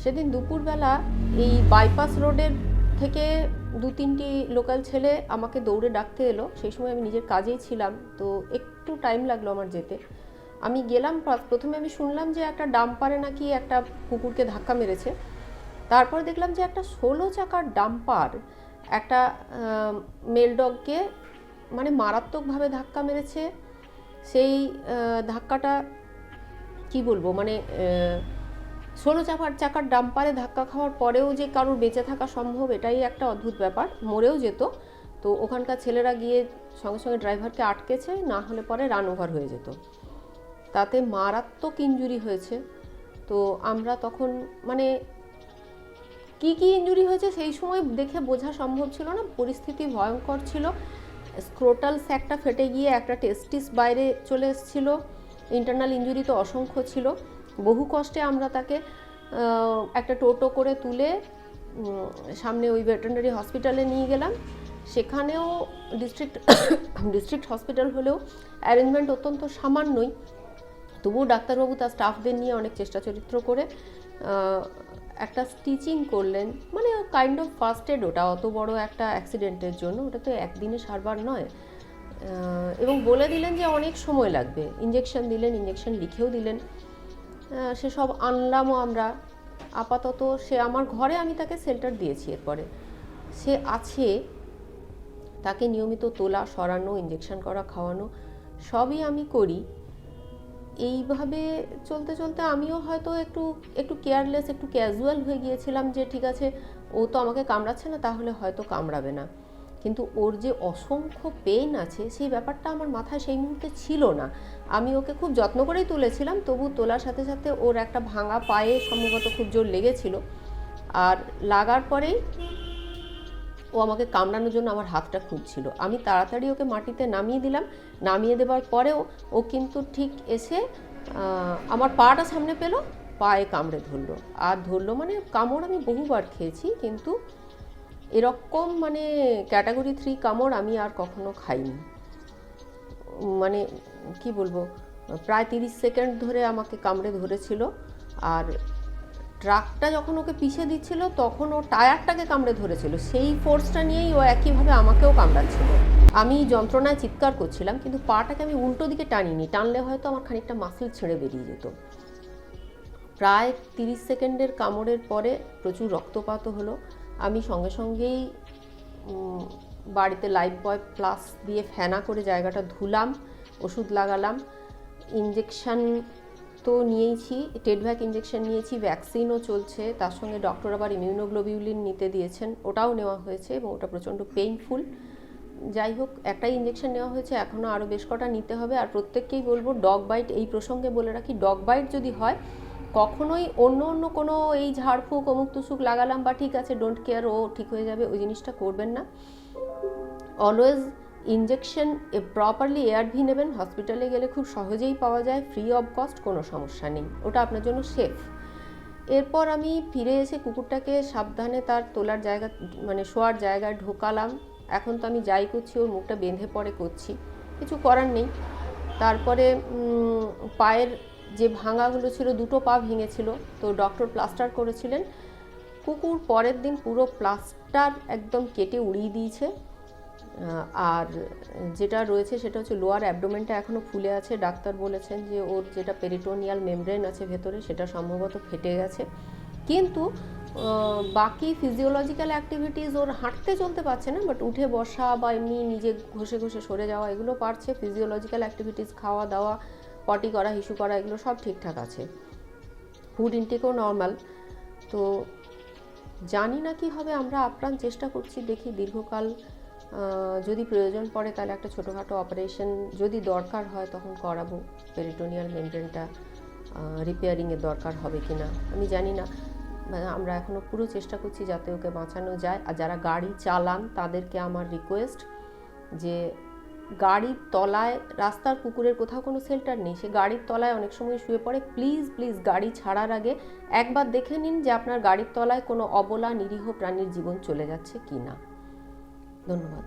সেদিন দুপুরবেলা এই বাইপাস রোডের থেকে 2-3টি লোকাল ছেলে আমাকে দৌড়ে ডাকতে এলো। সেই সময় আমি নিজের কাজেই ছিলাম, তো একটু টাইম লাগলো আমার যেতে। আমি গেলাম, প্রথমে আমি শুনলাম যে একটা ডাম্পারে নাকি একটা কুকুরকে ধাক্কা মেরেছে। তারপর দেখলাম যে একটা 16 চাকার ডাম্পার একটা মেল ডগকে মানে মারাত্মকভাবে ধাক্কা মেরেছে। সেই ধাক্কাটা কি বলবো, মানে 16 চাকার ডাম্পারে ধাক্কা খাওয়ার পরেও যে কারোর বেঁচে থাকা সম্ভব, এটাই একটা অদ্ভুত ব্যাপার। মরেও যেত। তো ওখানকার ছেলেরা গিয়ে সঙ্গে সঙ্গে ড্রাইভারকে আটকেছে, না হলে পরে রান ওভার হয়ে যেত। তাতে মারাত্মক ইনজুরি হয়েছে। তো আমরা তখন মানে কি ইনজুরি হয়েছে সেই সময় দেখে বোঝা সম্ভব ছিল না, পরিস্থিতি ভয়ঙ্কর ছিল। স্ক্রোটাল স্যাকটা ফেটে গিয়ে একটা টেস্টিস বাইরে চলে এসেছিল। ইন্টারনাল ইনজুরি তো অসংখ্য ছিল। বহু কষ্টে আমরা তাকে একটা টোটো করে তুলে সামনে ওই ভেটেরিনারি হসপিটালে নিয়ে গেলাম। সেখানেও ডিস্ট্রিক্ট হসপিটাল হলেও অ্যারেঞ্জমেন্ট অত্যন্ত সামান্যই। তবুও ডাক্তারবাবু তার স্টাফদের নিয়ে অনেক চেষ্টা চরিত্র করে একটা স্টিচিং করলেন, মানে কাইন্ড অফ ফার্স্ট এড। ওটা অত বড় একটা অ্যাক্সিডেন্টের জন্য ওটা তো একদিনে সারবার নয়। এবং বলে দিলেন যে অনেক সময় লাগবে। ইঞ্জেকশন দিলেন, ইঞ্জেকশন লিখেও দিলেন। সেসব আনলামও আমরা। আপাতত সে আমার ঘরে, আমি তাকে শেল্টার দিয়েছি। এরপরে সে আছে, তাকে নিয়মিত তোলা, সরানো, ইঞ্জেকশন করা, খাওয়ানো সবই আমি করি। এইভাবে চলতে চলতে আমিও হয়তো একটু কেয়ারলেস, একটু ক্যাজুয়াল হয়ে গিয়েছিলাম যে ঠিক আছে, ও তো আমাকে কামড়াচ্ছে না, তাহলে হয়তো কামড়াবে না। কিন্তু ওর যে অসংখ্য পেইন আছে সেই ব্যাপারটা আমার মাথায় সেই মুহূর্তে ছিল না। আমি ওকে খুব যত্ন করেই তুলেছিলাম, তবু তোলার সাথে সাথে ওর একটা ভাঙা পায়ে সম্ভবত খুব জোর লেগেছিল। আর লাগার পরেই ও আমাকে কামড়ানোর জন্য আমার হাতটা খুঁজছিল। আমি তাড়াতাড়ি ওকে মাটিতে নামিয়ে দিলাম। নামিয়ে দেওয়ার পরেও ও কিন্তু ঠিক এসে আমার পাটা সামনে পেল, পায়ে কামড়ে ধরলো। আর ধরলো মানে কামড় আমি বহুবার খেয়েছি, কিন্তু এরকম মানে ক্যাটাগরি 3 কামড় আমি আর কখনো খাইনি। মানে কি বলবো, প্রায় 30 সেকেন্ড ধরে আমাকে কামড়ে ধরেছিল। আর ট্রাকটা যখন ওকে পিষে দিচ্ছিল তখন ও টায়ারটাকে কামড়ে ধরেছিল, সেই ফোর্সটা নিয়েই ও একইভাবে আমাকেও কামড়াচ্ছিল। আমি যন্ত্রণায় চিৎকার করছিলাম, কিন্তু পাটাকে আমি উল্টো দিকে টানিনি, টানলে হয়তো আমার খানিকটা মাসল ছেড়ে বেরিয়ে যেত। প্রায় 30 সেকেন্ডের কামড়ের পরে প্রচুর রক্তপাত হলো। আমি সঙ্গে সঙ্গেই বাড়িতে লাইফবয় প্লাস দিয়ে ফেনা করে জায়গাটা ধুলাম, ওষুধ লাগালাম। ইঞ্জেকশান তো নিয়েছি, টেডভ্যাক ইঞ্জেকশন নিয়েছি, ভ্যাকসিনও চলছে। তার সঙ্গে ডক্টর আবার ইমিউনোগ্লোবিউলিন নিতে দিয়েছেন, ওটাও নেওয়া হয়েছে এবং ওটা প্রচণ্ড পেইনফুল। যাই হোক, একটাই ইঞ্জেকশন নেওয়া হয়েছে, এখনও আরও বেশ কটা নিতে হবে। আর প্রত্যেককেই বলবো, ডগ বাইট, এই প্রসঙ্গে বলে রাখি, ডগ বাইট যদি হয় কখনোই অন্য কোনো এই ঝাড়ফুঁক অমুক তুসুক লাগালাম বা ঠিক আছে ডোন্ট কেয়ার ও ঠিক হয়ে যাবে, ওই জিনিসটা করবেন না। অলওয়েজ ইঞ্জেকশন প্রপারলি এআরভি নেবেন। হসপিটালে গেলে খুব সহজেই পাওয়া যায়, ফ্রি অফ কস্ট, কোনো সমস্যা নেই, ওটা আপনার জন্য সেফ। এরপর আমি ফিরে এসে কুকুরটাকে সাবধানে তার তোলার জায়গা, মানে শোয়ার জায়গায় ঢোকালাম। এখন তো আমি যাই করছি ওর মুখটা বেঁধে পরে করছি, কিছু করার নেই। তারপরে পায়ের যে ভাঙাগুলো ছিল, 2টো পা ভেঙেছিল, তো ডক্টর প্লাস্টার করেছিলেন। কুকুর পরের দিন পুরো প্লাস্টার একদম কেটে উড়িয়ে দিয়েছে। আর যেটা রয়েছে সেটা হচ্ছে লোয়ার অ্যাবডোমেনটা এখনও ফুলে আছে। ডাক্তার বলেছেন যে ওর যেটা পেরিটোনিয়াল মেমব্রেন আছে ভেতরে, সেটা সম্ভবত ফেটে গেছে। কিন্তু বাকি ফিজিওলজিক্যাল অ্যাক্টিভিটিস, ওর হাঁটতে চলতে পারছে না, বাট উঠে বসা বা এমনি নিজে ঘষে ঘষে সরে যাওয়া এগুলো পারছে। ফিজিওলজিক্যাল অ্যাক্টিভিটিস, খাওয়া দাওয়া, পটি করা, হিসু করা, এগুলো সব ঠিকঠাক আছে। ফুড ইনটেকও নর্মাল। তো জানি না কি হবে, আমরা আপ্রাণ চেষ্টা করছি, দেখি দীর্ঘকাল যদি প্রয়োজন পড়ে তাহলে একটা ছোটোখাটো অপারেশন যদি দরকার হয় তখন করাবো। পেরিটোনিয়াল মেমব্রেনটা রিপেয়ারিংয়ের দরকার হবে কি না আমি জানি না। আমরা এখনও পুরো চেষ্টা করছি যাতে ওকে বাঁচানো যায়। আর যারা গাড়ি চালান তাদেরকে আমার রিকোয়েস্ট, যে গাড়ির তলায়, রাস্তার কুকুরের কোথাও কোনো শেল্টার নেই, সে গাড়ির তলায় অনেক সময় শুয়ে পড়ে। প্লিজ প্লিজ গাড়ি ছাড়ার আগে একবার দেখে নিন যে আপনার গাড়ির তলায় কোনো অবলা নিরীহ প্রাণীর জীবন চলে যাচ্ছে কি না। ধন্যবাদ।